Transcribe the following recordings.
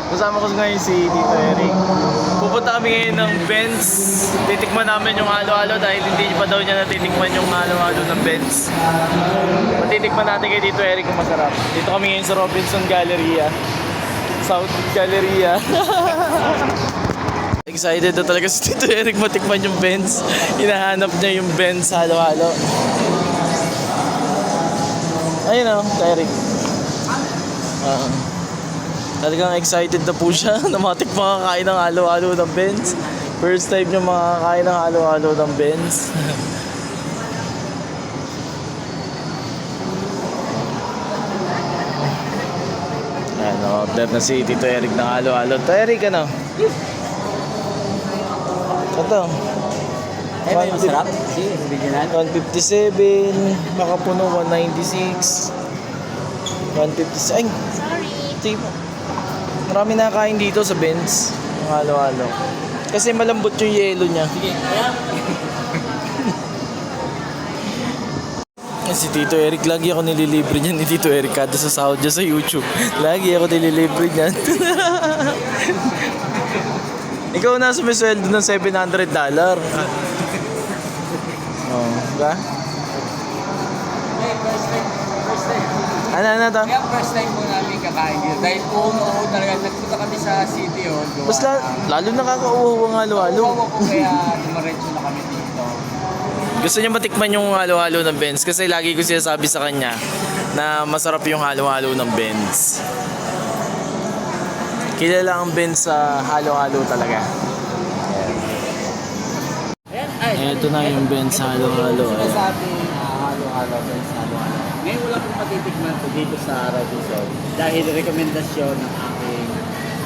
Kasama ko ngayon si Tito Eric. Pupunta kami ngayon ng Benz. Titikman namin yung halo-halo dahil hindi pa daw niya natitikman yung halo-halo ng Benz. Matitikman natin kay Tito Eric kung masarap. Dito kami ngayon sa Robinson Galleria. South Galleria. Excited na talaga si Tito Eric matikman yung Benz. Hinahanap niya yung Benz halo-halo. Ayun o, Eric. Talagang excited na po siya na makakain ng halo-halo ng Benz. First time niya makakain ng halo-halo ng Benz. Ayan, order na si Tito Eric ng halo-halo. Tito Eric, ano? Ito. Ay, may masarap? Kasi, original. 157, makapuno 196. 156. Ay, sorry. Marami nakakain dito sa Benz. Yung halo-halo. Kasi malambot yung yelo niya. Sige, kaya. Si Tito Eric, lagi ako nililibre niyan ni Tito Eric kada sa sahod niya sa YouTube. Lagi ako nililibre niyan. Ikaw na sumisweldo ng $700. Oh, ba? First time. Ano to? Kaya first time po namin kakain dito. Dahil po talaga, nagpunta kami sa city yun. Mas lalo nakakauhaw ang halo-halo. Uwawa po kaya dumaretso na kami dito. Gusto niya matikman yung halo-halo ng Benz kasi lagi ko sinasabi sa kanya na masarap yung halo-halo ng Benz. Kilala ang Benz sa halo-halo talaga. Ayan, ay. Ito na yung Benz halo-halo. Sa ating halo-halo, Benz halo-halo. Ngayon wala pong matitikman po dito sa Robinson dahil rekomendasyon ng aking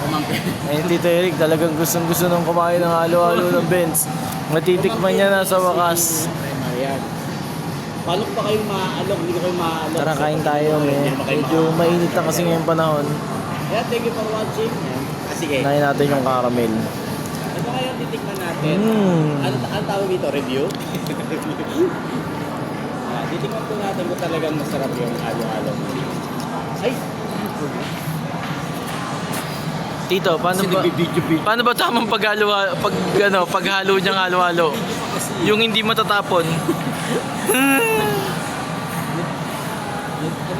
pamangkin. Tito Eric, talagang gustong-gusto nung kumain ng halo-halo ng Benz. Matitikman niya na sa wakas. Ayan. Paano pa kayong maaalok? Hindi ko kayo maaalok. Tara, kain tayo. Medyo mainit na kasi ngayong panahon. Ayan, thank you for watching. Ayan. Sige. Nahin natin yung caramel. Ito ngayon titikman natin. Ano tawag dito? Review? Titikman po natin kung talagang masarap yung halo-halo. Ay! Tito, paano ba tamang paghalo niyang halo-halo? Yung hindi matatapon.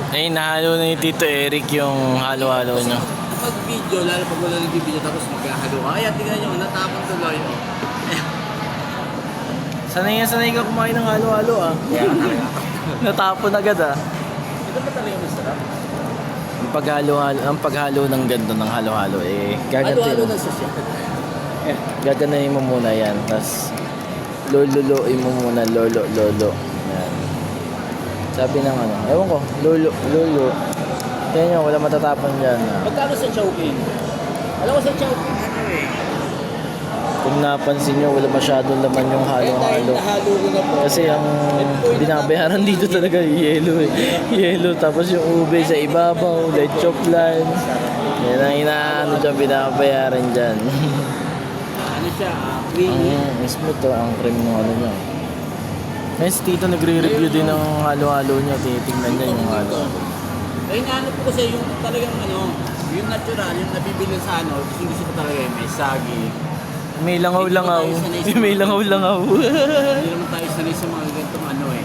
Ay, nahalo na ni Tito Eric yung halo-halo niya. Pag video, lalo pag wala nag-video tapos maghahalo ka. Ayan, tingnan nyo, natapon tuloy. Sanay ka kumain ng halo-halo ah. Natapon agad ah. Ito ba talaga masarap? Ang paghalo ng ganito ng halo-halo eh Halo-halo na siya. gaganayin mo muna yan, tapos lululoin mo muna, lolo yan. Sabi ng ano, ewan ko, lolo yan yun, wala matatapon dyan Magkano sa Chowking? Alam ko sa Chowking ano eh. Kung napansin nyo, wala masyadong laman yung halo-halo Nahalo ko na po. kasi ang binabayaran dito talaga yelo eh. Yelo, tapos yung ube sa ibabaw, leche flan. Yan ang inaano dyan, binabayaran dyan. Ano siya, creamy. Smooth to, ang cream ng ano niya. Ngayon si Tito nagre-review din ng halo-halo niya, tinitingnan niya yung halo. Ay, naano po kasi yung talagang ano, yung natural, yung nabibili sa ano, gusto ko talaga yung may sagi. May langaw-langaw. May langaw-langaw. Hindi naman tayo sanay sa mga ganitong ano eh.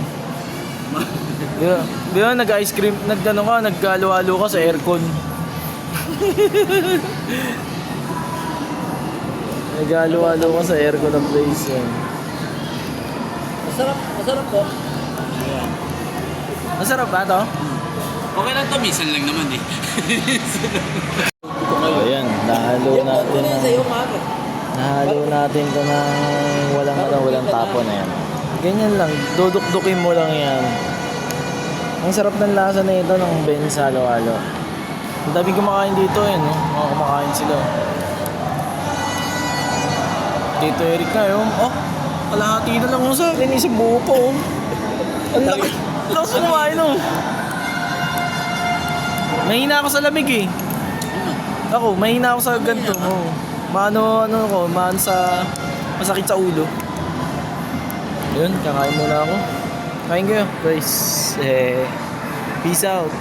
Di ba nag-ice cream, naghalo-halo ka sa aircon. Naghalo-halo ka sa aircon ng place yan. Masarap po. Ayan. Masarap ba to? Okay lang to, minsan lang naman eh. Ayan, nahalo natin to ng walang tapon na yan. Ganyan lang, duduk-dukin mo lang yan. Ang sarap ng lasa na ito ng Benz halo-halo. Ang daming kumakain dito eh, no? Mga kumakain sila. Tito Eric na yun. Oh, kalahati na lang mo sa akin. Isang buo po. Ang lakas kumain oh. Mahina ako sa lamig eh. Mahina ako sa ganito. Oh. Masakit sa ulo. Yun, kakain muna ako. Kain kayo, guys. Peace out.